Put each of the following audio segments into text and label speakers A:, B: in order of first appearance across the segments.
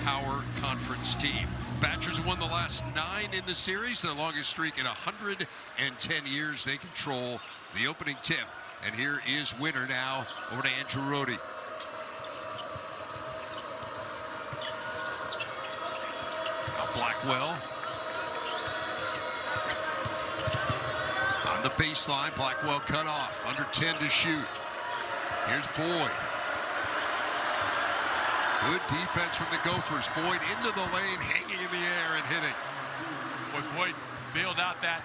A: power conference team. Badgers won the last 9 in the series, the longest streak in 110 years. They control the opening tip. And here is winner now over to Andrew Rohde. Now Blackwell. On the baseline, Blackwell cut off, under 10 to shoot. Here's Boyd. Good defense from the Gophers. Boyd into the lane, hanging in the air and hitting.
B: Boyd bailed out that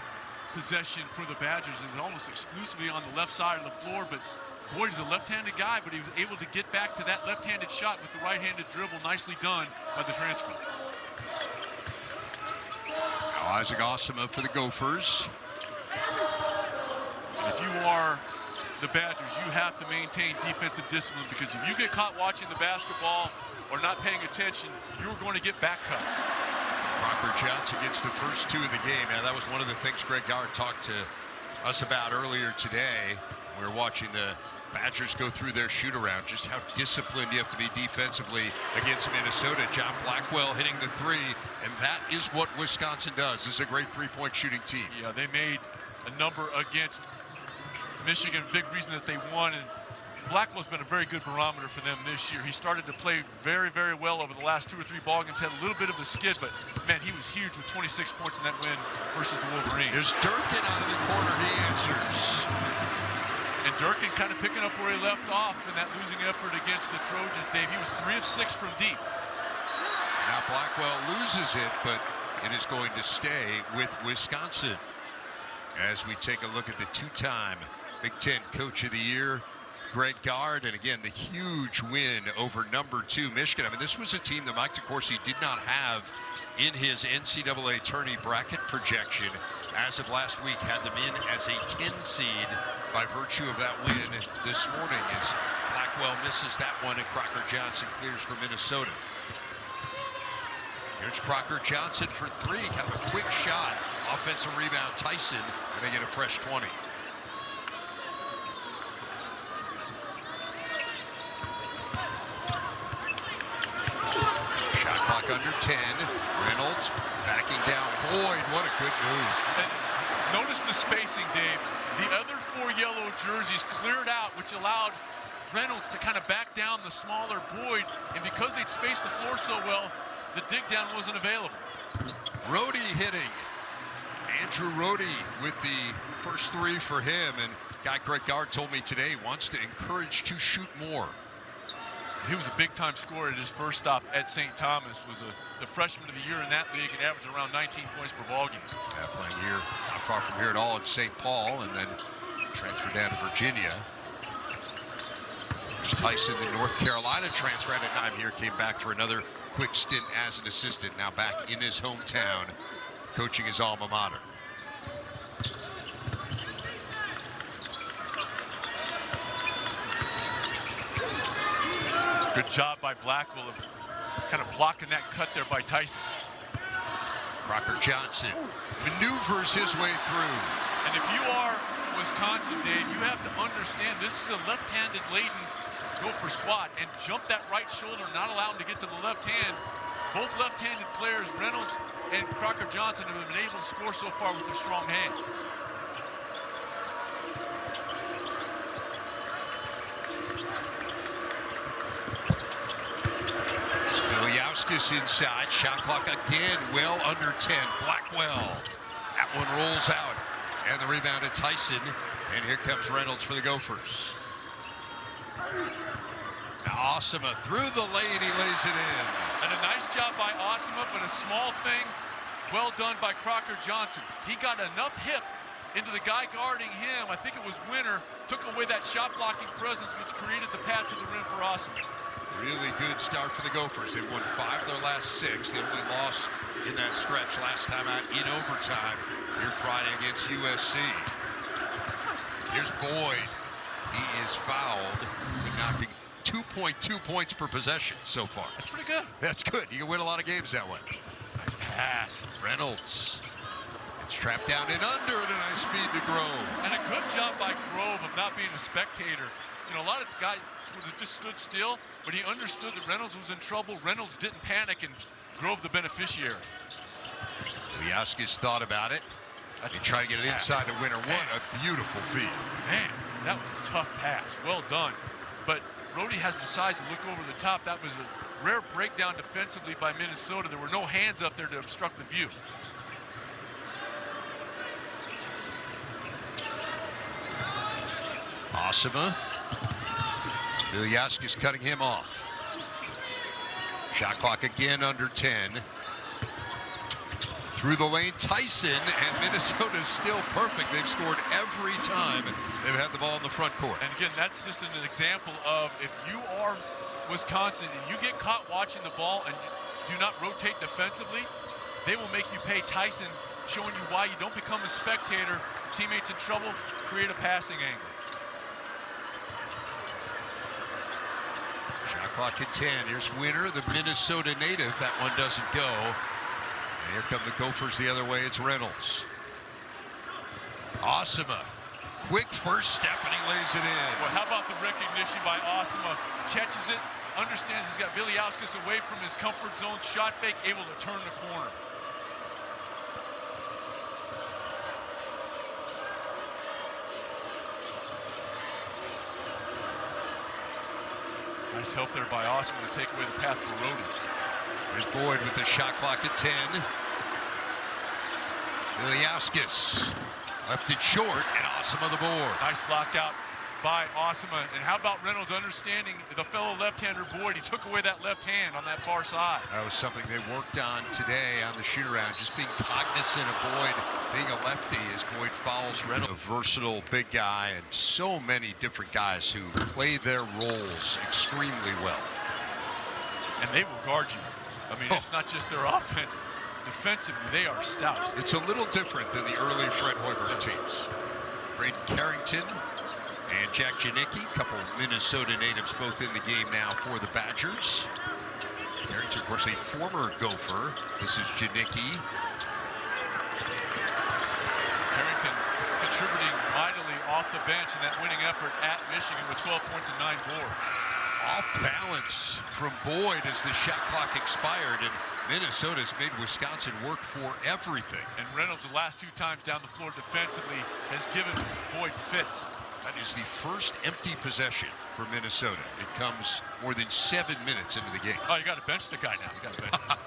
B: possession for the Badgers. Is almost exclusively on the left side of the floor, but Boyd is a left-handed guy, but he was able to get back to that left-handed shot with the right-handed dribble. Nicely done by the transfer.
A: Now Isaac Osama for the Gophers.
B: If you are the Badgers, you have to maintain defensive discipline, because if you get caught watching the basketball or not paying attention, you're going to get back cut.
A: Crocker Johnson gets the first 2 of the game. Now, that was one of the things Greg Gard talked to us about earlier today. We were watching the Badgers go through their shoot-around, just how disciplined you have to be defensively against Minnesota. John Blackwell hitting the 3, and that is what Wisconsin does. This is a great three-point shooting team.
B: Yeah, they made a number against Michigan, big reason that they won, and Blackwell's been a very good barometer for them this year. He started to play very, very well over the last 2 or 3 ball games, had a little bit of a skid, but man, he was huge with 26 points in that win versus the Wolverines.
A: There's Durkin out of the corner, he answers.
B: And Durkin kind of picking up where he left off in that losing effort against the Trojans, Dave. He was 3 of 6 from deep.
A: Now Blackwell loses it, but it is going to stay with Wisconsin. As we take a look at the 2-time Big Ten Coach of the Year, Greg Gard, and again, the huge win over number 2 Michigan. I mean, this was a team that Mike DeCourcy did not have in his NCAA tourney bracket projection. As of last week, had them in as a 10 seed by virtue of that win this morning, as Blackwell misses that one and Crocker Johnson clears for Minnesota. Here's Crocker Johnson for 3, kind of a quick shot. Offensive rebound, Tyson, and they get a fresh 20. Shot clock under 10. Reynolds backing down. Boyd, what a good move.
B: And notice the spacing, Dave. The other 4 yellow jerseys cleared out, which allowed Reynolds to kind of back down the smaller Boyd, and because they'd spaced the floor so well, the dig down wasn't available.
A: Rohde hitting. Andrew Rohde with the first 3 for him, and guy Greg Gard told me today wants to encourage to shoot more.
B: He was a big-time scorer at his first stop at St. Thomas. Was the freshman of the year in that league and averaged around 19 points per ball game.
A: Yeah, playing here not far from here at all at St. Paul, and then transferred down to Virginia. There's Tyson, the North Carolina transfer at 9 here, came back for another quick stint as an assistant. Now back in his hometown, coaching his alma mater.
B: Good job by Blackwell of kind of blocking that cut there by Tyson.
A: Crocker Johnson maneuvers his way through.
B: And if you are Wisconsin, Dave, you have to understand this is a left-handed laden Gopher squad, and jump that right shoulder, not allow him to get to the left hand. Both left-handed players, Reynolds and Crocker Johnson, have been able to score so far with their strong hand.
A: Spiliauskas inside, shot clock again, well under 10. Blackwell, that one rolls out, and the rebound to Tyson, and here comes Reynolds for the Gophers. Now Osama through the lane, he lays it in.
B: And a nice job by Osama, but a small thing, well done by Crocker Johnson. He got enough hip into the guy guarding him, I think it was Winter, took away that shot blocking presence, which created the path to the rim for Osama.
A: Really good start for the Gophers. They've won 5 of their last 6. They only lost in that stretch last time out in overtime here Friday against USC. Here's Boyd. He is fouled, but knocking 2.2 points per possession so far.
B: That's pretty good.
A: That's good. You can win a lot of games that way.
B: Nice pass.
A: Reynolds. It's trapped down and under, and a nice feed to Grove.
B: And a good job by Grove of not being a spectator You know, a lot of guys would have just stood still, but he understood that Reynolds was in trouble. Reynolds didn't panic, and Grove the beneficiary.
A: Ilyaskis thought about it. He tried to get it inside the winner. What a beautiful feed.
B: Man, that was a tough pass. Well done. But Rhodey has the size to look over the top. That was a rare breakdown defensively by Minnesota. There were no hands up there to obstruct the view.
A: Osima. Ilyaskis cutting him off. Shot clock again under 10. Through the lane, Tyson, and Minnesota's still perfect. They've scored every time they've had the ball in the front court.
B: And again, that's just an example of if you are Wisconsin and you get caught watching the ball and do not rotate defensively, they will make you pay. Tyson showing you why you don't become a spectator. Teammates in trouble, create a passing angle.
A: Shot clock at 10. Here's Winter, the Minnesota native. That one doesn't go. And here come the Gophers the other way. It's Reynolds. Osima. Quick first step, and he lays it in.
B: Well, how about the recognition by Osima? Catches it, understands he's got Ilyaskis away from his comfort zone. Shot fake, able to turn the corner. Nice help there by Osima to take away the path for Rhodey.
A: There's Boyd with the shot clock at 10. Ilyaskis left it short, and Osima the board.
B: Nice block out by Osima. And how about Reynolds understanding the fellow left-hander Boyd? He took away that left hand on that far side.
A: That was something they worked on today on the shoot-around, just being cognizant of Boyd being a lefty as Boyd fouls Reynolds. A versatile big guy, and so many different guys who play their roles extremely well.
B: And they will guard you. I mean, it's not just their offense. Defensively, they are stout.
A: It's a little different than the early Fred Hoiberg teams. Braden Carrington and Jack Janicki, a couple of Minnesota natives both in the game now for the Badgers. Carrington, of course, a former Gopher. This is Janicki.
B: Carrington contributing mightily off the bench in that winning effort at Michigan with 12 points and 9 boards.
A: Off balance from Boyd as the shot clock expired, and Minnesota's made Wisconsin work for everything.
B: And Reynolds, the last 2 times down the floor defensively, has given Boyd fits.
A: That is the first empty possession for Minnesota. It comes more than 7 minutes into the game.
B: Oh, you got to bench the guy now. You got to bench him.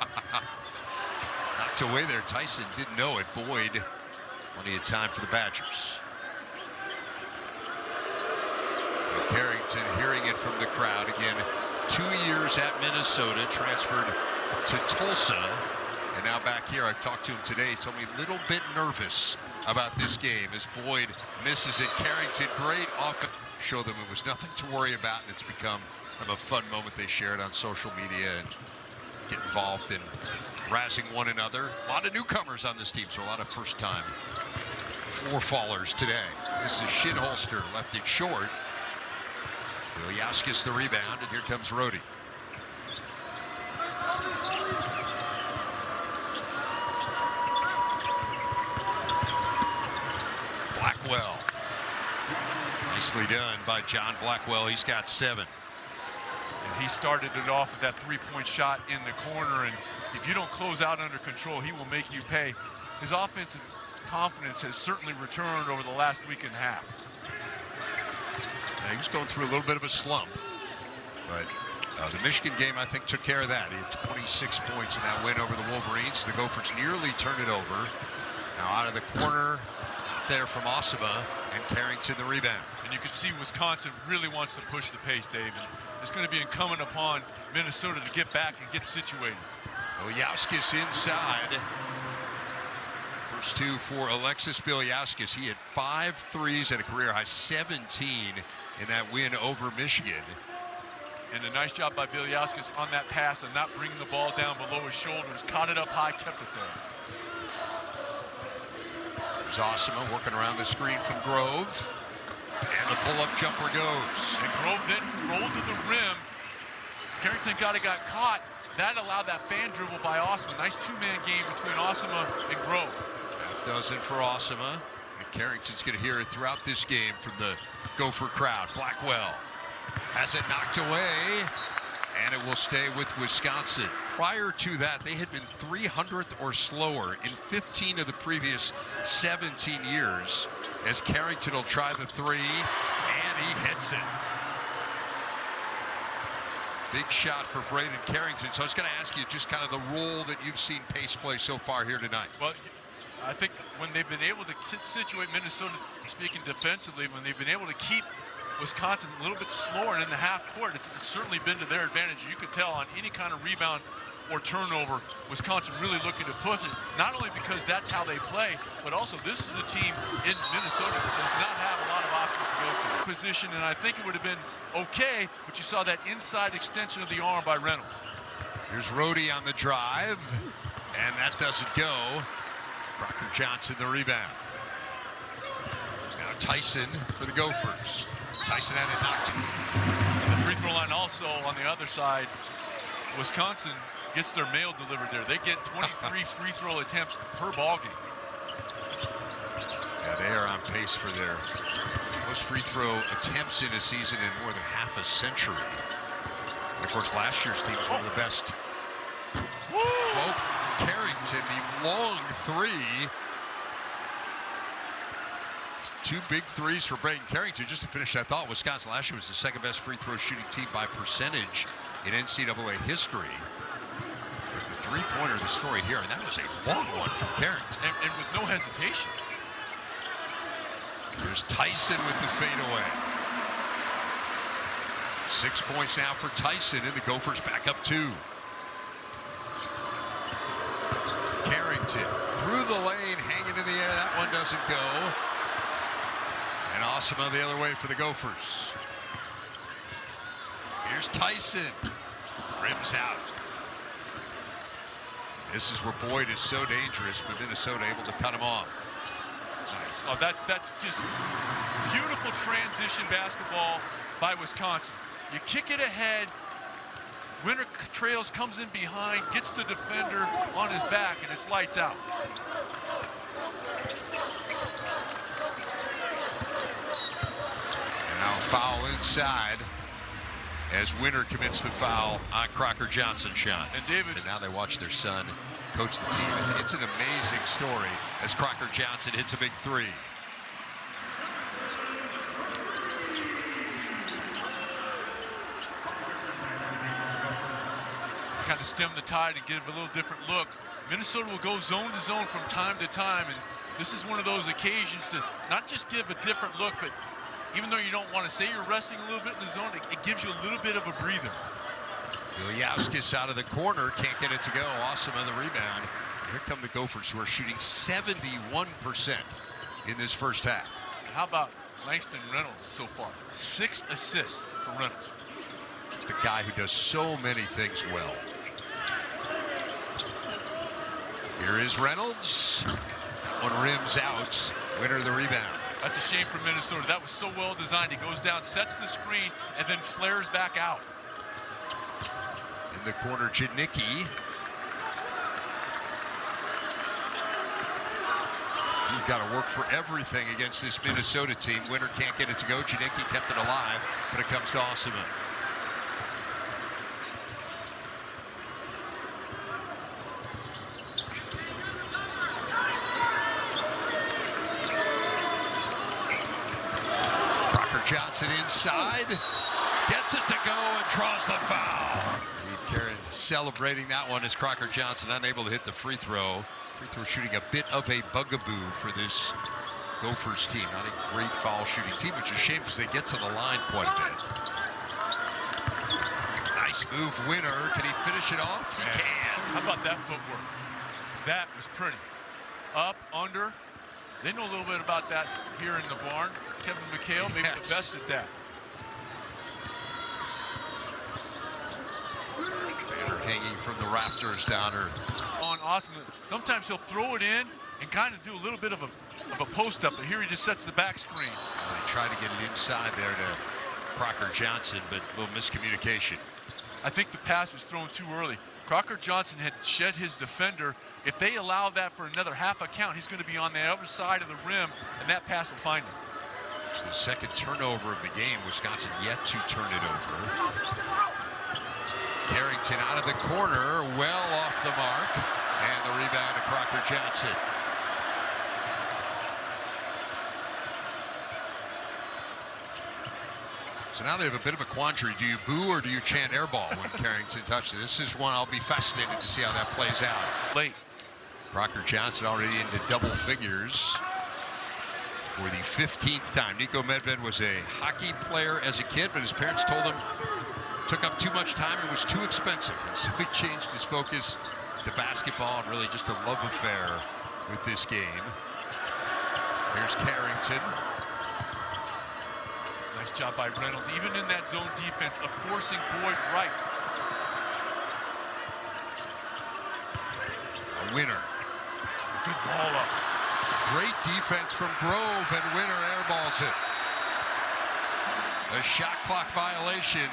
A: Knocked away there. Tyson didn't know it. Boyd, plenty of time for the Badgers. Carrington hearing it from the crowd again. 2 years at Minnesota, transferred to Tulsa, and now back here. I talked to him today. He told me a little bit nervous about this game as Boyd misses it. Carrington, great offense. Show them it was nothing to worry about, and it's become kind of a fun moment. They share it on social media and get involved in razzing one another. A lot of newcomers on this team, so a lot of first-time floor fallers today. This is Shinholster, left it short. Ilyaskis the rebound, and here comes Rhodey. Blackwell. Nicely done by John Blackwell. He's got 7.
B: And he started it off with that 3-point shot in the corner, and if you don't close out under control, he will make you pay. His offensive confidence has certainly returned over the last week and a half.
A: He was going through a little bit of a slump, but the Michigan game, I think, took care of that. He had 26 points in that win over the Wolverines. The Gophers nearly turned it over. Now out of the corner, out there from Osima, and Carrington the rebound.
B: And you can see Wisconsin really wants to push the pace, Dave. And it's going to be incumbent upon Minnesota to get back and get situated.
A: Ilyaskis inside. First 2 for Alexis Ilyaskis. He had 5 threes at a career-high 17 in that win over Michigan.
B: And a nice job by Ilyaskis on that pass and not bringing the ball down below his shoulders. Caught it up high, kept it there.
A: There's Osima working around the screen from Grove. And the pull-up jumper goes.
B: And Grove then rolled to the rim. Carrington got caught. That allowed that fan dribble by Osima. Nice 2-man game between Osima and Grove.
A: That does it for Osima. And Carrington's going to hear it throughout this game from the Gopher crowd. Blackwell Has it knocked away, and it will stay with Wisconsin. Prior to that, they had been 300th or slower in 15 of the previous 17 years, as Carrington will try the three, and he hits it. Big shot for Braden Carrington. So I was going to ask you just kind of the role that you've seen Pace play so far here tonight.
B: Well, I think when they've been able to situate Minnesota, speaking defensively, when they've been able to keep Wisconsin a little bit slower and in the half court, it's certainly been to their advantage. You could tell on any kind of rebound or turnover, Wisconsin really looking to push it, not only because that's how they play, but also this is a team in Minnesota that does not have a lot of options to go to. Position, and I think it would have been okay, but you saw that inside extension of the arm by Reynolds.
A: Here's Rhodey on the drive, and that doesn't go. Crocker Johnson the rebound. Now Tyson for the Gophers. Tyson had it knocked in.
B: And the free throw line also on the other side. Wisconsin gets their mail delivered there. They get 23 free throw attempts per ball game.
A: Yeah, they are on pace for their most free throw attempts in a season in more than half a century. And of course, last year's team was one of the best. Whoa, Carrington, the long three. Two big threes for Braden Carrington. Just to finish that thought, Wisconsin last year was the second best free throw shooting team by percentage in NCAA history. The three-pointer, the story here, and that was a long one from Carrington.
B: And with no hesitation.
A: There's Tyson with the fadeaway. 6 points now for Tyson, and the Gophers back up 2. Carrington through the lane, hanging in the air. That one doesn't go. And Osama the other way for the Gophers. Here's Tyson. Rims out. This is where Boyd is so dangerous, but Minnesota able to cut him off.
B: Nice. Oh, that's just beautiful transition basketball by Wisconsin. You kick it ahead. Winter Trails comes in behind, gets the defender on his back, and it's lights out.
A: And now foul inside as Winter commits the foul on Crocker Johnson, Sean.
B: And David.
A: And now they watch their son coach the team. It's an amazing story as Crocker Johnson hits a big three.
B: To kind of stem the tide and give a little different look. Minnesota will go zone to zone from time to time, and this is one of those occasions to not just give a different look, but even though you don't want to say you're resting a little bit in the zone, it gives you a little bit of a breather.
A: Ilyauskis out of the corner, can't get it to go. Awesome on the rebound. And here come the Gophers, who are shooting 71% in this first half.
B: How about Langston Reynolds so far? 6 assists for Reynolds.
A: The guy who does so many things well. Here is Reynolds. One rims out. Winner the rebound.
B: That's a shame for Minnesota. That was so well designed. He goes down, sets the screen, and then flares back out.
A: In the corner, Janicki. You've got to work for everything against this Minnesota team. Winter can't get it to go. Janicki kept it alive, but it comes to Osama. Johnson inside, gets it to go and draws the foul. Karen celebrating that one as Crocker Johnson unable to hit the free throw. Free throw shooting a bit of a bugaboo for this Gophers team. Not a great foul shooting team, which is a shame because they get to the line quite a bit. Nice move, Winner. Can he finish it off? He can.
B: How about that footwork? That was pretty. Up, under. They know a little bit about that here in the barn. Kevin McHale, maybe the best at that.
A: Banner hanging from the rafters down her.
B: On Osman, sometimes he'll throw it in and kind of do a little bit of a post up, but here he just sets the back screen.
A: Well, he tried to get it inside there to Crocker Johnson, but a little miscommunication.
B: I think the pass was thrown too early. Crocker Johnson had shed his defender. If they allow that for another half a count, he's going to be on the other side of the rim, and that pass will find him.
A: It's the second turnover of the game. Wisconsin yet to turn it over. Carrington out of the corner, well off the mark, and the rebound to Crocker Johnson. So now they have a bit of a quandary. Do you boo or do you chant air ball when Carrington touches it? This is one I'll be fascinated to see how that plays out.
B: Late.
A: Crocker Johnson already into double figures for the 15th time. Nico Medved was a hockey player as a kid, but his parents told him took up too much time and was too expensive. And so he changed his focus to basketball and really just a love affair with this game. Here's Carrington.
B: Nice job by Reynolds, even in that zone defense, of forcing Boyd right.
A: A Winner.
B: Good ball up.
A: Great defense from Grove, and Winner airballs it. A shot clock violation.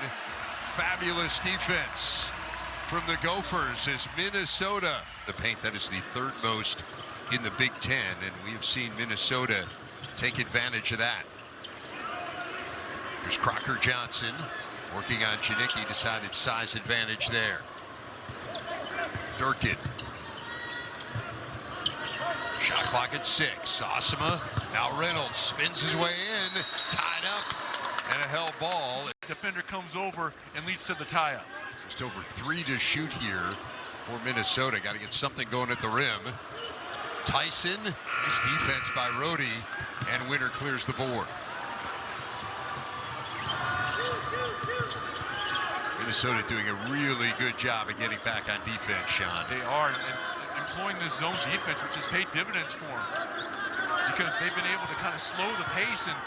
A: Fabulous defense from the Gophers as Minnesota. The paint that is the third most in the Big Ten, and we have seen Minnesota take advantage of that. Here's Crocker Johnson working on Janicki, decided size advantage there. Durkin. Shot clock at 6. Osama, now Reynolds spins his way in, tied up, and a held ball.
B: Defender comes over and leads to the tie-up.
A: Just over 3 to shoot here for Minnesota. Got to get something going at the rim. Tyson, nice defense by Rhodey, and Winner clears the board. Minnesota doing a really good job of getting back on defense, Sean.
B: They are, and employing this zone defense, which has paid dividends for them, because they've been able to kind of slow the pace, and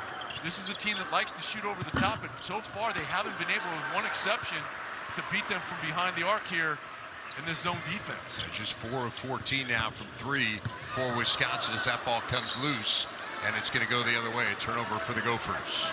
B: this is a team that likes to shoot over the top, but so far they haven't been able, with one exception, to beat them from behind the arc here in this zone defense.
A: And just 4 of 14 now from 3 for Wisconsin as that ball comes loose, and it's going to go the other way. A turnover for the Gophers.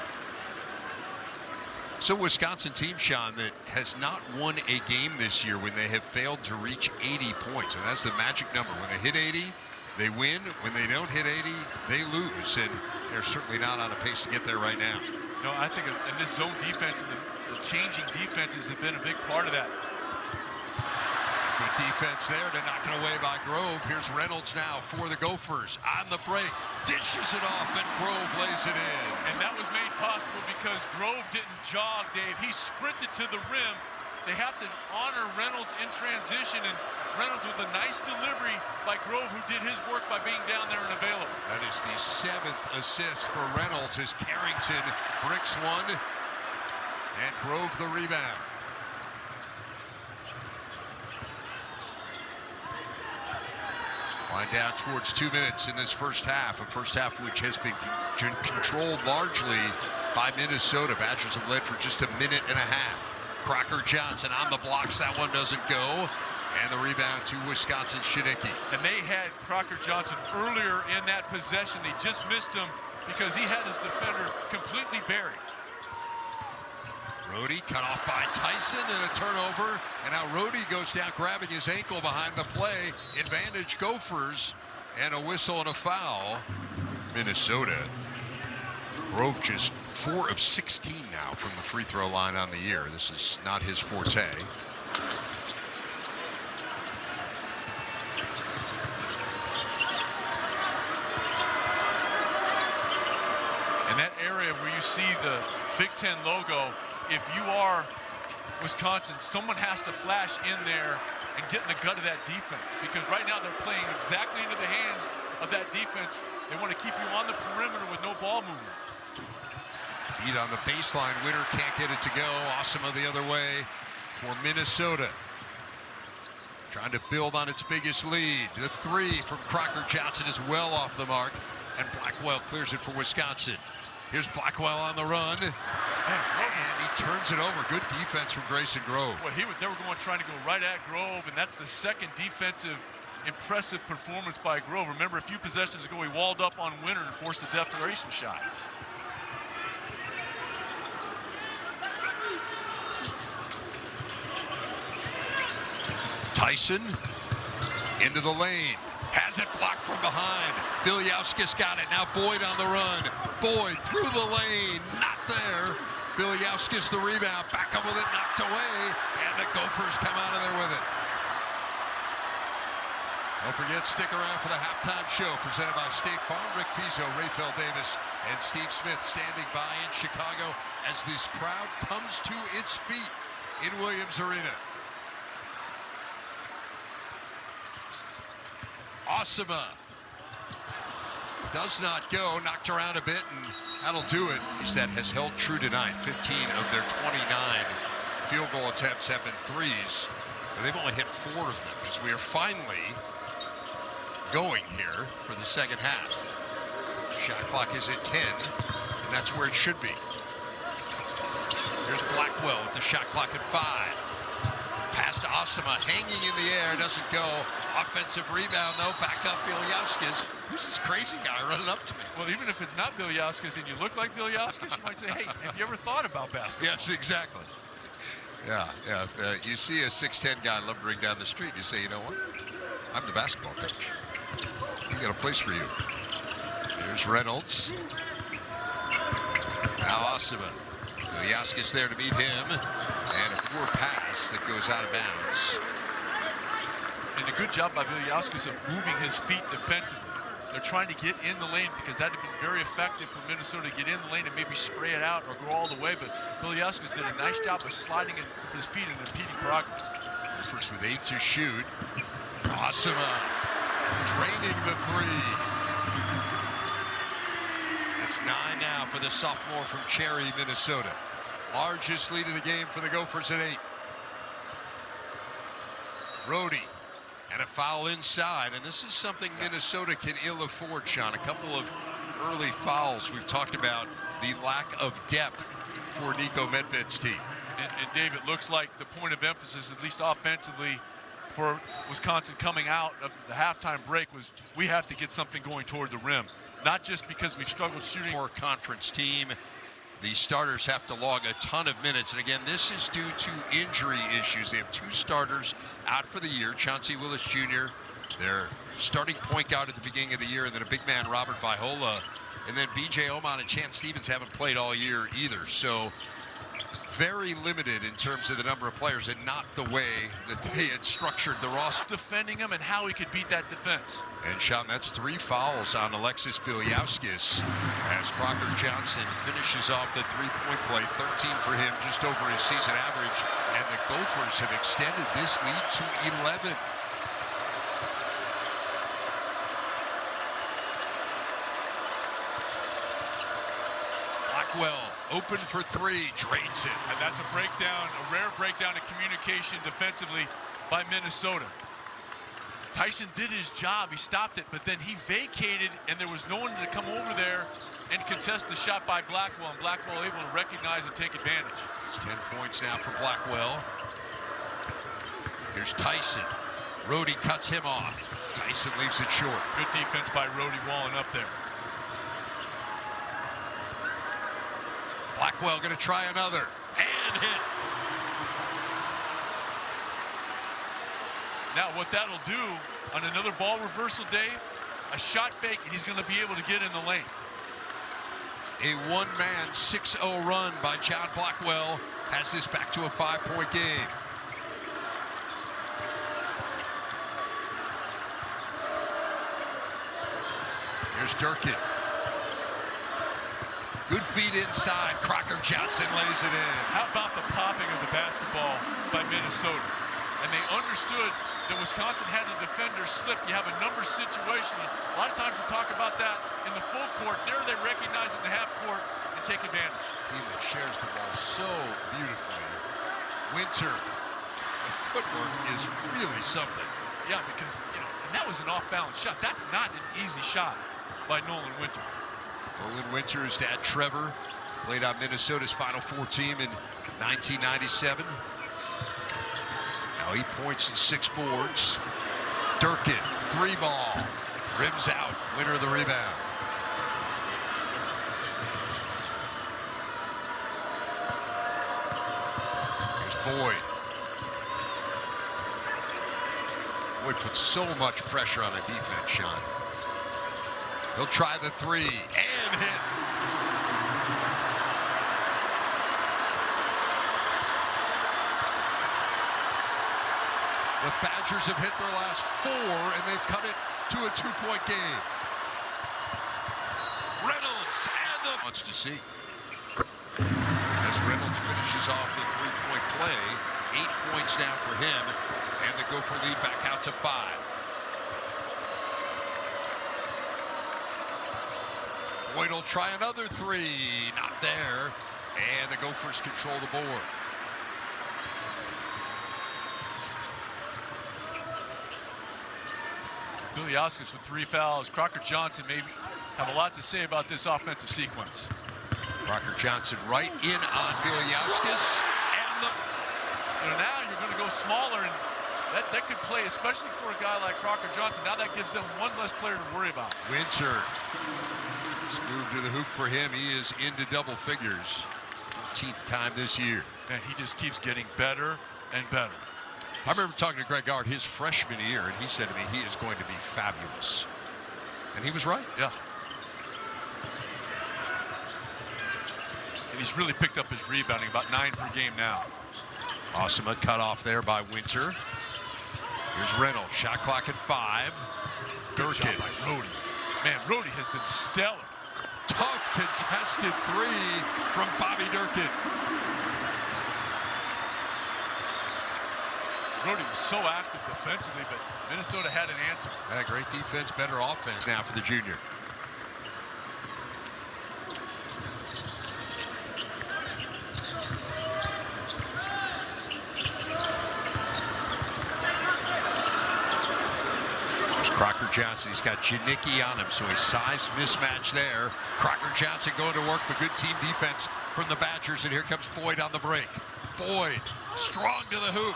A: So Wisconsin team, Sean, that has not won a game this year when they have failed to reach 80 points. And that's the magic number. When they hit 80, they win. When they don't hit 80, they lose. And they're certainly not on a pace to get there right now.
B: No, I think in this zone defense, and the changing defenses have been a big part of that.
A: Good defense there to knock it away by Grove. Here's Reynolds now for the Gophers. On the break, dishes it off, and Grove lays it in.
B: And that was made possible because Grove didn't jog, Dave. He sprinted to the rim. They have to honor Reynolds in transition, and Reynolds with a nice delivery by Grove, who did his work by being down there and available.
A: That is the 7th assist for Reynolds as Carrington bricks one, and Grove the rebound. Wind down towards 2 minutes in this first half, a first half which has been controlled largely by Minnesota. Badgers have led for just a minute and a half. Crocker Johnson on the blocks, that one doesn't go, and the rebound to Wisconsin's Janicki.
B: And they had Crocker Johnson earlier in that possession. They just missed him because he had his defender completely buried.
A: Rhodey cut off by Tyson, and a turnover, and now Rhodey goes down grabbing his ankle behind the play. Advantage Gophers, and a whistle and a foul. Minnesota. Grove just 4 of 16 now from the free throw line on the year. This is not his forte.
B: In that area where you see the Big Ten logo, if you are Wisconsin, someone has to flash in there and get in the gut of that defense, because right now they're playing exactly into the hands of that defense. They want to keep you on the perimeter with no ball movement.
A: Feed on the baseline. Winner can't get it to go. Osama the other way for Minnesota. Trying to build on its biggest lead. The 3 from Crocker Johnson is well off the mark, and Blackwell clears it for Wisconsin. Here's Blackwell on the run, and he turns it over. Good defense from Grayson Grove.
B: Well, they were trying to go right at Grove, and that's the second defensive impressive performance by Grove. Remember, a few possessions ago, he walled up on Winner and forced a desperation shot.
A: Tyson into the lane, has it blocked from behind. Bilyauskas got it. Now Boyd on the run. Boyd through the lane, not there. Bilyauskis the rebound, back up with it, knocked away, and the Gophers come out of there with it. Don't forget, stick around for the halftime show presented by State Farm. Rick Pizzo, Rayfel Davis, and Steve Smith standing by in Chicago as this crowd comes to its feet in Williams Arena. Osama does not go, knocked around a bit, and that'll do it. That has held true tonight. 15 of their 29 field goal attempts have been threes, but they've only hit 4 of them because we are finally going here for the second half. Shot clock is at 10, and that's where it should be. Here's Blackwell with the shot clock at 5. Pass to Osama, hanging in the air, doesn't go. Offensive rebound, though, back up Bilyauskis. Who's this crazy guy running up to me?
B: Well, even if it's not Bilyauskis and you look like Bilyauskis, you might say, hey, have you ever thought about basketball?
A: Yes, exactly. Yeah. If you see a 6'10" guy lumbering down the street, you say, you know what? I'm the basketball coach. We got a place for you. Here's Reynolds. Now Osama. Bilyauskis there to meet him. And a poor pass that goes out of bounds.
B: And a good job by Bilyauskis of moving his feet defensively. They're trying to get in the lane because that had been very effective for Minnesota to get in the lane and maybe spray it out or go all the way. But Bilyauskis did a nice job of sliding his feet and impeding progress.
A: First with 8 to shoot. Osama draining the 3. It's 9 now for the sophomore from Cherry, Minnesota. Largest lead of the game for the Gophers at 8. Rhodey. And a foul inside, and this is something Minnesota can ill afford, Sean. A couple of early fouls. We've talked about the lack of depth for Nico Medved's team.
B: And Dave, it looks like the point of emphasis, at least offensively, for Wisconsin coming out of the halftime break was we have to get something going toward the rim. Not just because we've struggled shooting.
A: For a conference team, the starters have to log a ton of minutes. And again, this is due to injury issues. They have 2 starters out for the year. Chauncey Willis Jr., their starting point guard at the beginning of the year, and then a big man, Robert Viola. And then B.J. Oman and Chance Stevens haven't played all year either. So very limited in terms of the number of players and not the way that they had structured the roster.
B: Defending him and how he could beat that defense.
A: And Sean, that's 3 fouls on Alexis Bilyauskis as Crocker Johnson finishes off the 3-point play. 13 for him, just over his season average. And the Gophers have extended this lead to 11. Blackwell open for 3, drains it.
B: And that's a breakdown, a rare breakdown in communication defensively by Minnesota. Tyson did his job, he stopped it, but then he vacated and there was no one to come over there and contest the shot by Blackwell, and Blackwell able to recognize and take advantage.
A: It's 10 points now for Blackwell. Here's Tyson. Rhodey cuts him off. Tyson leaves it short.
B: Good defense by Rhodey walling up there.
A: Blackwell going to try another and hit.
B: Now what that'll do on another ball reversal, Dave, a shot fake, and he's going to be able to get in the lane.
A: A one-man 6-0 run by John Blackwell has this back to a 5-point game. Here's Durkin. Good feet inside. Crocker Johnson lays it in.
B: How about the popping of the basketball by Minnesota? And they understood that Wisconsin had a defender slip. You have a number situation. A lot of times we talk about that in the full court. There they recognize in the half court and take advantage.
A: Team that shares the ball so beautifully. Winter, the footwork is really something.
B: Yeah, because, you know, and that was an off-balance shot. That's not an easy shot by Nolan Winter.
A: Nolan Winter, his dad Trevor, played on Minnesota's Final Four team in 1997. Now 8 points and 6 boards. Durkin, 3-ball, rims out, winner of the rebound. Here's Boyd. Boyd puts so much pressure on the defense, Sean. He'll try the 3 and hit. The Badgers have hit their last 4, and they've cut it to a 2-point game. Reynolds and the wants to see. As Reynolds finishes off the 3-point play, 8 points now for him, and the Gopher lead back out to 5. Boyd will try another 3, not there, and the Gophers control the board.
B: Biliauskas with 3 fouls. Crocker Johnson maybe have a lot to say about this offensive sequence.
A: Crocker Johnson right in on Biliauskas, and
B: now you're going to go smaller, and that could play, especially for a guy like Crocker Johnson. Now that gives them one less player to worry about.
A: Winter. This move to the hoop for him. He is into double figures. 14th time this year.
B: And he just keeps getting better and better.
A: I remember talking to Greg Gard his freshman year, and he said to me he is going to be fabulous. And he was right.
B: Yeah. And he's really picked up his rebounding, about 9 per game now.
A: Awesome, a cut off there by Winter. Here's Reynolds, shot clock at 5.
B: Good job by Rhodey. Man, Rhodey has been stellar.
A: Tough contested 3 from Bobby Durkin.
B: Rhodey was so active defensively, but Minnesota had an answer.
A: Yeah, great defense, better offense now for the junior. Crocker Johnson, he's got Janicki on him, so a size mismatch there. Crocker Johnson going to work the good team defense from the Badgers, and here comes Boyd on the break. Boyd, strong to the hoop,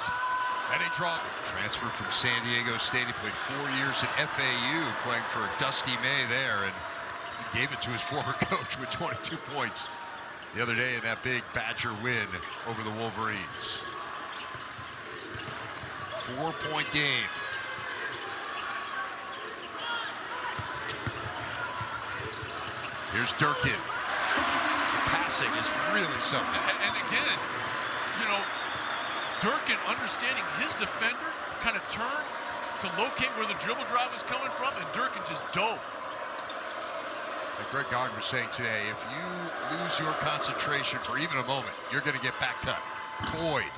A: and he draws. Transfer from San Diego State. He played 4 years at FAU, playing for Dusty May there, and he gave it to his former coach with 22 points the other day in that big Badger win over the Wolverines. 4-point game. Here's Durkin. Passing is really something.
B: And again, you know, Durkin understanding his defender kind of turned to locate where the dribble drive was coming from, and Durkin just dove.
A: Like Greg Gard was saying today, if you lose your concentration for even a moment, you're going to get back cut. Boyd,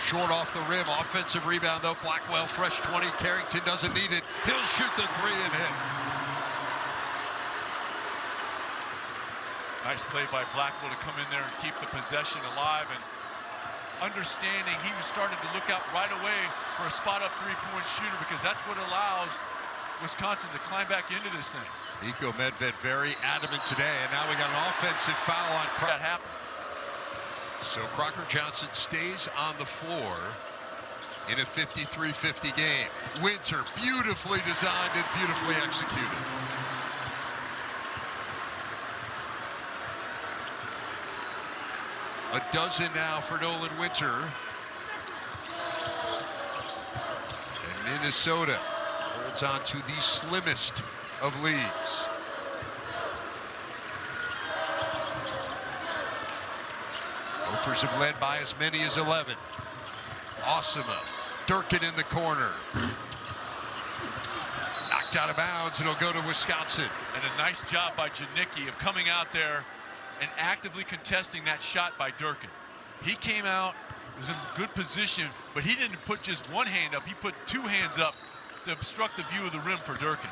A: short off the rim, offensive rebound though. Blackwell, fresh 20. Carrington doesn't need it. He'll shoot the 3 and hit.
B: Nice play by Blackwell to come in there and keep the possession alive, and understanding he was starting to look out right away for a spot-up 3-point shooter, because that's what allows Wisconsin to climb back into this thing.
A: Nico Medved very adamant today, and now we got an offensive foul on Crocker.
B: That happened.
A: So Crocker Johnson stays on the floor in a 53-50 game. Winter, beautifully designed and beautifully executed. A dozen now for Nolan Winter. And Minnesota holds on to the slimmest of leads. Gophers have led by as many as 11. Awesome. Durkin in the corner. Knocked out of bounds, and it'll go to Wisconsin.
B: And a nice job by Janicki of coming out there and actively contesting that shot by Durkin. He came out, was in good position, but he didn't put just one hand up. He put 2 hands up to obstruct the view of the rim for Durkin.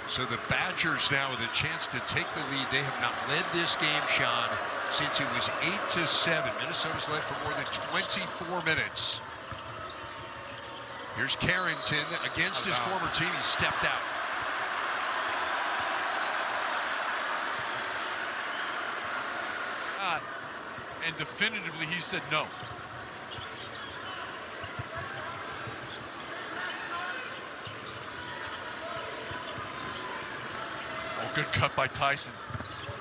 A: So the Badgers now with a chance to take the lead. They have not led this game, Sean, since it was 8-7. Minnesota's led for more than 24 minutes. Here's Carrington against his former team. He stepped out.
B: And definitively he said no. Oh, good cut by Tyson.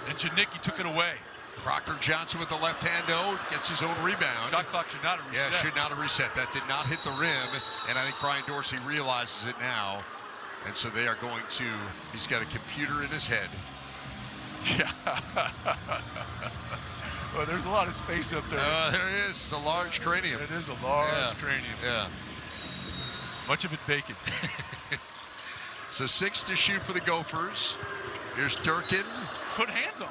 B: And Janicki took it away.
A: Crocker Johnson with the left hand, though, gets his own rebound.
B: Shot clock should not have reset.
A: Yeah, should not have reset. That did not hit the rim, and I think Brian Dorsey realizes it now. And so they are going to, he's got a computer in his head.
B: Yeah. Well, there's a lot of space up there.
A: There is. It's a large cranium.
B: It is a large cranium.
A: Yeah.
B: Much of it vacant.
A: So 6 to shoot for the Gophers. Here's Durkin.
B: Put hands on.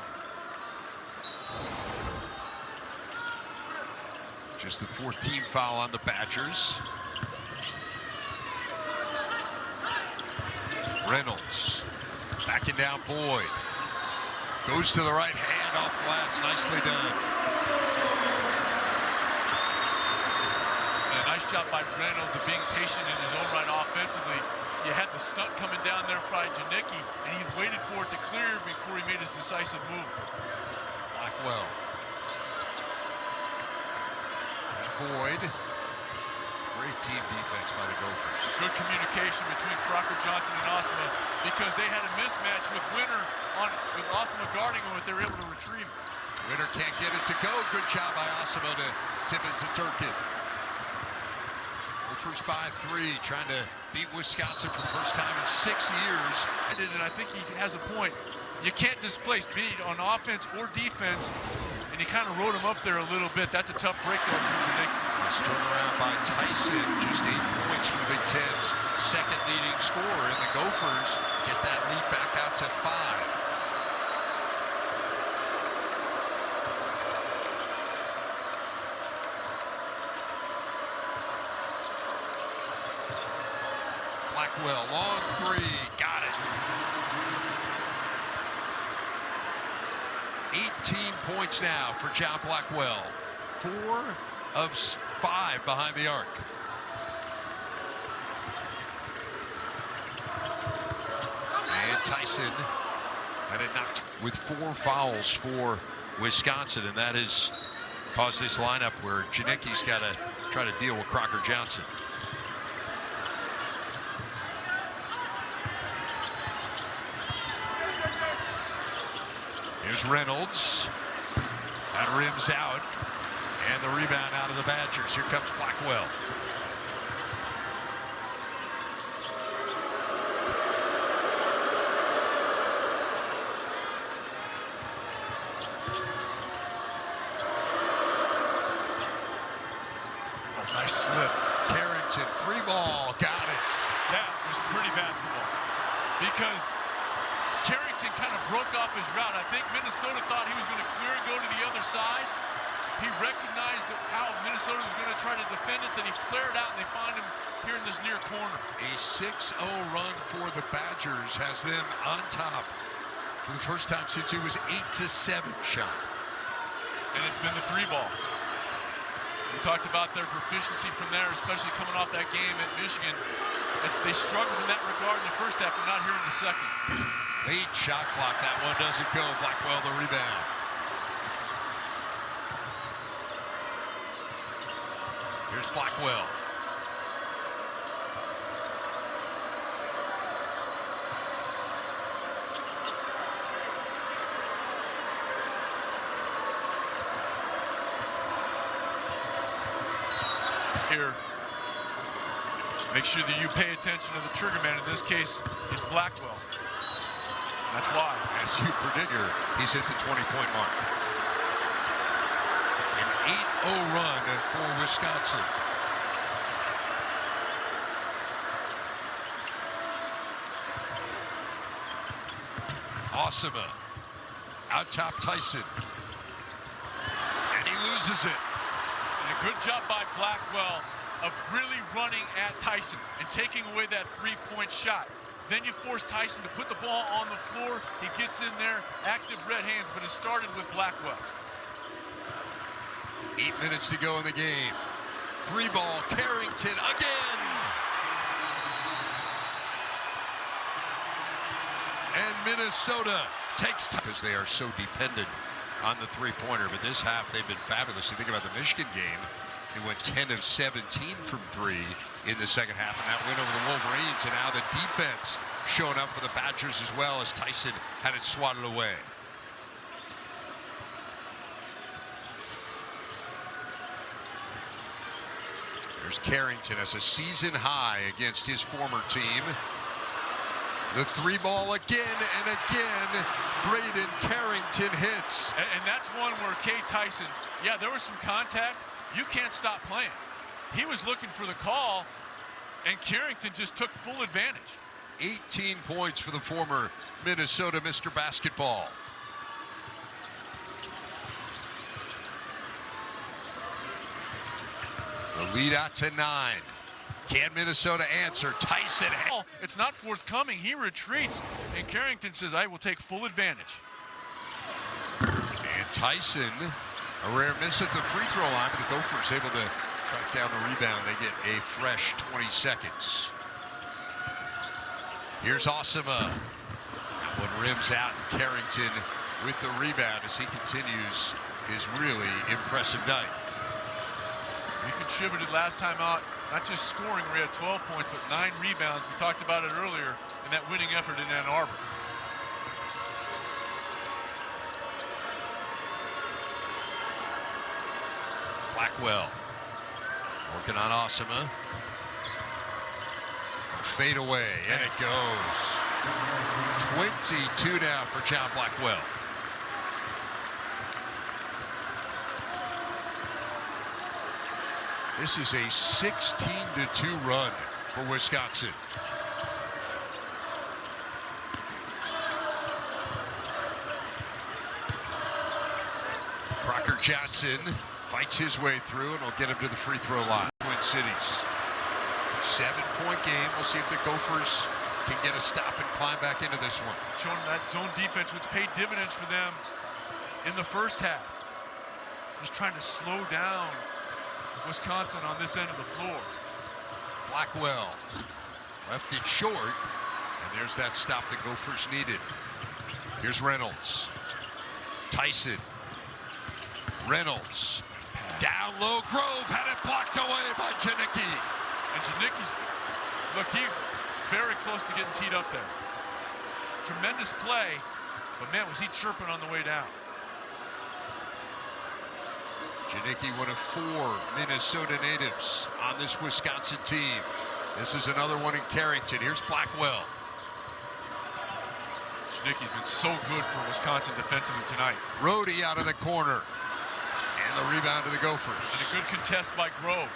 A: Just the 14th foul on the Badgers. Reynolds backing down Boyd. Goes to the right hand off glass. Nicely done.
B: And a nice job by Reynolds of being patient in his own right offensively. You had the stunt coming down there by Janicki, and he waited for it to clear before he made his decisive move.
A: Blackwell. There's Boyd. Great team defense by the Gophers.
B: Good communication between Crocker Johnson and Osama, because they had a mismatch with Winter with Osama guarding him, but they were able to retrieve it.
A: Winter can't get it to go. Good job by Osama to tip it to Durkin. Gophers by 3, trying to beat Wisconsin for the first time in 6 years.
B: And I think he has a point. You can't displace Bede on offense or defense, and he kind of rode him up there a little bit. That's a tough breakdown for Janicki.
A: Nice turnaround by Tyson. Just 8 points for the Big Ten's second leading scorer, and the Gophers get that lead back out to 5. Blackwell, long 3, got it. 18 points now for John Blackwell. 4 of 5 behind the arc. And Tyson had it knocked with 4 fouls for Wisconsin, and that has caused this lineup where Janicki's got to try to deal with Crocker Johnson. Here's Reynolds. That rims out. And the rebound out of the Badgers. Here comes Blackwell.
B: Oh, nice slip.
A: Carrington, 3-ball, got it.
B: That was pretty basketball, because Carrington kind of broke off his route. I think Minnesota thought he was going to clear and go to the other side. He recognized how Minnesota was going to try to defend it, then he flared out, and they find him here in this near corner.
A: A 6-0 run for the Badgers has them on top for the first time since it was 8-7 shot.
B: And it's been the 3-ball. We talked about their proficiency from there, especially coming off that game at Michigan. They struggled in that regard in the first half, but not here in the second.
A: Late shot clock, that one doesn't go. Blackwell the rebound. Here's Blackwell.
B: Here, make sure that you pay attention to the trigger man. In this case, it's Blackwell. That's why.
A: As you predicted, he's hit the 20-point mark. An 8-0 run for Wisconsin. Osama out top Tyson. And he loses it.
B: And a good job by Blackwell of really running at Tyson and taking away that 3-point shot. Then you force Tyson to put the ball on the floor. He gets in there, active red hands, but it started with Blackwell.
A: 8 minutes to go in the game. 3-ball, Carrington again. And Minnesota takes time because they are so dependent on the 3-pointer. But this half, they've been fabulous. You think about the Michigan game. They went 10 of 17 from 3 in the second half, and that win over the Wolverines. And now the defense showing up for the Badgers as well, as Tyson had it swatted away. There's Carrington as a season high against his former team. The 3-ball again and again. Braden Carrington hits.
B: And that's one where Kay Tyson, yeah, there was some contact. You can't stop playing. He was looking for the call, And Carrington just took full advantage.
A: 18 points for the former Minnesota Mr. Basketball. The lead out to 9. Can Minnesota answer? Tyson.
B: It's not forthcoming. He retreats, and Carrington says, I will take full advantage.
A: And Tyson, a rare miss at the free throw line, but the Gophers able to track down the rebound. They get a fresh 20 seconds. Here's Osima. That one rims out, and Carrington with the rebound as he continues his really impressive night.
B: He contributed last time out, not just scoring, we had 12 points, but 9 rebounds. We talked about it earlier in that winning effort in Ann Arbor.
A: Blackwell working on Osima. Fade away, and it goes. 22 now for John Blackwell. This is a 16-2 run for Wisconsin. Crocker Johnson fights his way through, and will get him to the free throw line. Twin Cities. 7-point game. We'll see if the Gophers can get a stop and climb back into this one.
B: Showing that zone defense, which paid dividends for them in the first half. Just trying to slow down Wisconsin on this end of the floor.
A: Blackwell left it short, and there's that stop the Gophers needed. Here's Reynolds. Tyson. Reynolds. Down low. Grove had it blocked away by Janicki.
B: And Janicki's, look, he's very close to getting teed up there. Tremendous play, but man, was he chirping on the way down.
A: Janicki, one of 4 Minnesota natives on this Wisconsin team. This is another one in Carrington. Here's Blackwell.
B: Janicki's been so good for Wisconsin defensively tonight.
A: Rhodey out of the corner. And the rebound to the Gophers.
B: And a good contest by Grove.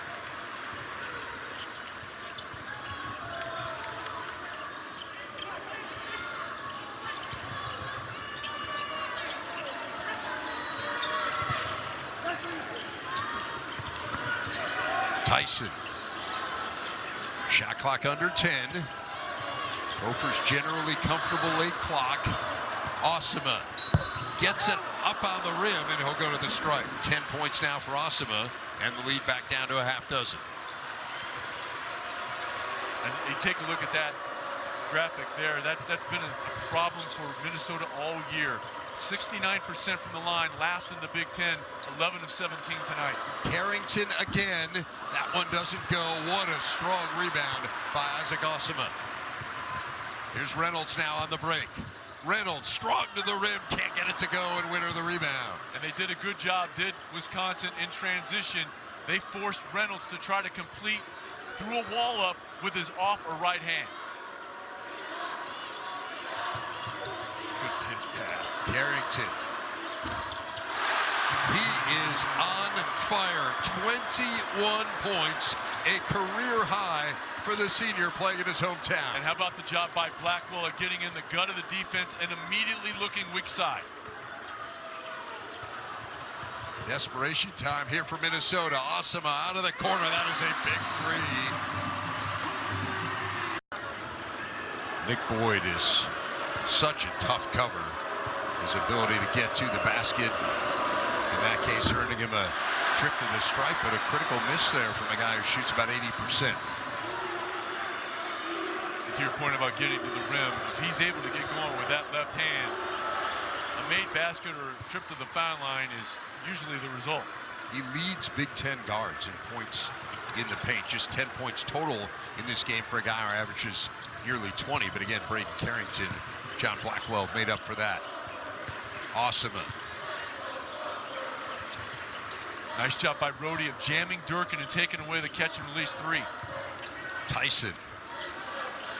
A: Tyson. Shot clock under 10. Gophers generally comfortable late clock. Osima gets it up on the rim, and he'll go to the strike. 10 points now for Osima, and the lead back down to a half dozen.
B: And you take a look at that graphic there. That's been a problem for Minnesota all year. 69% from the line, last in the Big Ten, 11 of 17 tonight.
A: Carrington again. That one doesn't go. What a strong rebound by Isaac Osima. Here's Reynolds now on the break. Reynolds strong to the rim, can't get it to go, and winner the rebound.
B: And they did a good job, did Wisconsin in transition. They forced Reynolds to try to complete through a wall up with his off or right hand. Good pitch pass.
A: Carrington. He is on fire. 21 points, a career high for the senior playing in his hometown.
B: And how about the job by Blackwell at getting in the gut of the defense and immediately looking weak side.
A: Desperation time here for Minnesota. Osima out of the corner. That is a big three. Nick Boyd is such a tough cover. His ability to get to the basket, in that case, earning him a trip to the stripe, but a critical miss there from a guy who shoots about 80%.
B: And to your point about getting to the rim, if he's able to get going with that left hand, a made basket or a trip to the foul line is usually the result.
A: He leads Big Ten guards in points in the paint, just 10 points total in this game for a guy who averages nearly 20. But again, Braden Carrington, John Blackwell made up for that. Osima.
B: Nice job by Rhodey of jamming Durkin and taking away the catch and release three.
A: Tyson.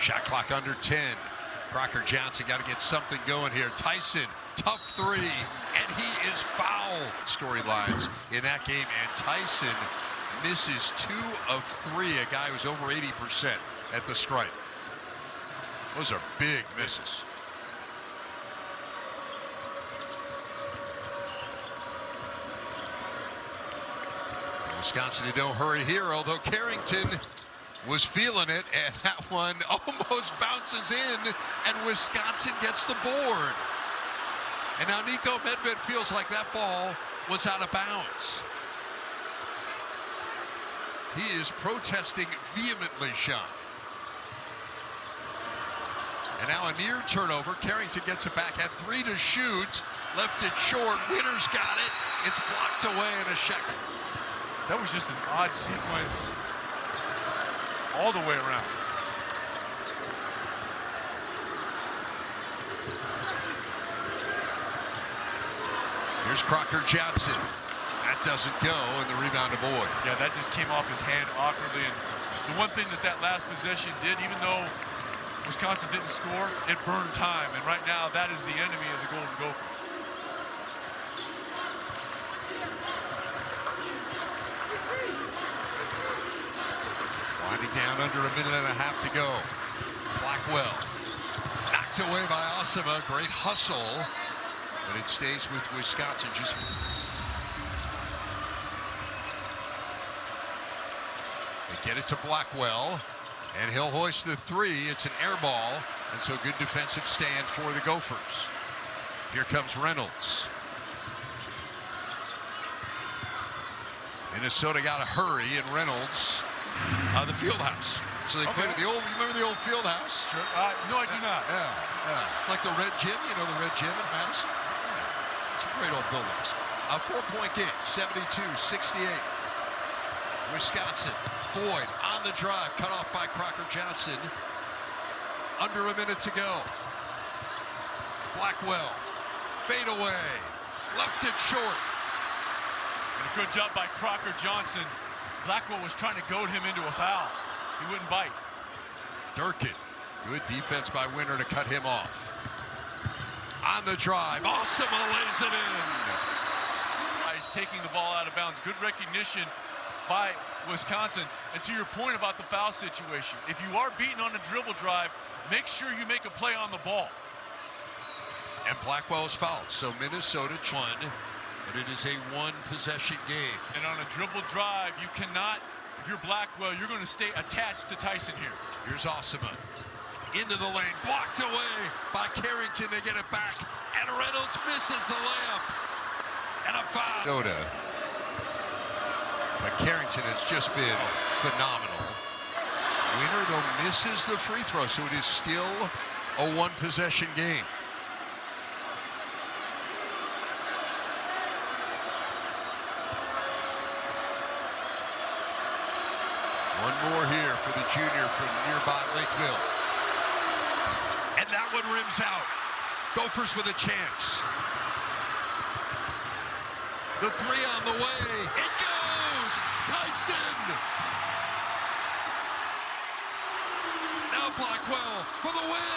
A: Shot clock under 10. Crocker Johnson got to get something going here. Tyson, tough three, and he is fouled. Storylines in that game, and Tyson misses 2 of 3. A guy who's over 80% at the stripe. Those are big misses. Wisconsin in no hurry here, although Carrington was feeling it, and that one almost bounces in, and Wisconsin gets the board. And now Nico Medved feels like that ball was out of bounds. He is protesting vehemently, Sean. And now a near turnover. Carrington gets it back, had 3 to shoot, left it short. Winner's got it. It's blocked away in a second.
B: That was just an odd sequence all the way around.
A: Here's Crocker Johnson. That doesn't go, and the rebound to Boyd.
B: Yeah, that just came off his hand awkwardly. And the one thing that last possession did, even though Wisconsin didn't score, it burned time. And right now, that is the enemy of the Golden Gophers.
A: Winding down under a minute and a half to go. Blackwell knocked away by Osima. Great hustle, but it stays with Wisconsin. Just they get it to Blackwell, and he'll hoist the 3. It's an air ball, and so good defensive stand for the Gophers. Here comes Reynolds. Minnesota got to hurry, and Reynolds. The field house. So they played at the old, remember the old field house?
B: Sure. No, I do not.
A: Yeah. It's like the Red Gym, you know, the Red Gym in Madison? Yeah. It's a great old buildings. A 4-point game, 72-68. Wisconsin. Boyd on the drive, cut off by Crocker Johnson. Under a minute to go. Blackwell, fade away, left it short.
B: And a good job by Crocker Johnson. Blackwell was trying to goad him into a foul. He wouldn't bite.
A: Durkin, good defense by Winter to cut him off. On the drive, Osima lays it in.
B: He's taking the ball out of bounds. Good recognition by Wisconsin. And to your point about the foul situation, if you are beaten on a dribble drive, make sure you make a play on the ball.
A: And Blackwell is fouled, so Minnesota won. But it is a 1-possession game.
B: And on a dribble drive, you cannot, if you're Blackwell, you're going to stay attached to Tyson here.
A: Here's Osima. Into the lane, blocked away by Carrington. They get it back, and Reynolds misses the layup. And a foul. But Carrington has just been phenomenal. Winner, though, misses the free throw, so it is still a 1-possession game. One more here for the junior from nearby Lakeville. And that one rims out. Gophers with a chance. The 3 on the way. It goes! Tyson! Now Blackwell for the win!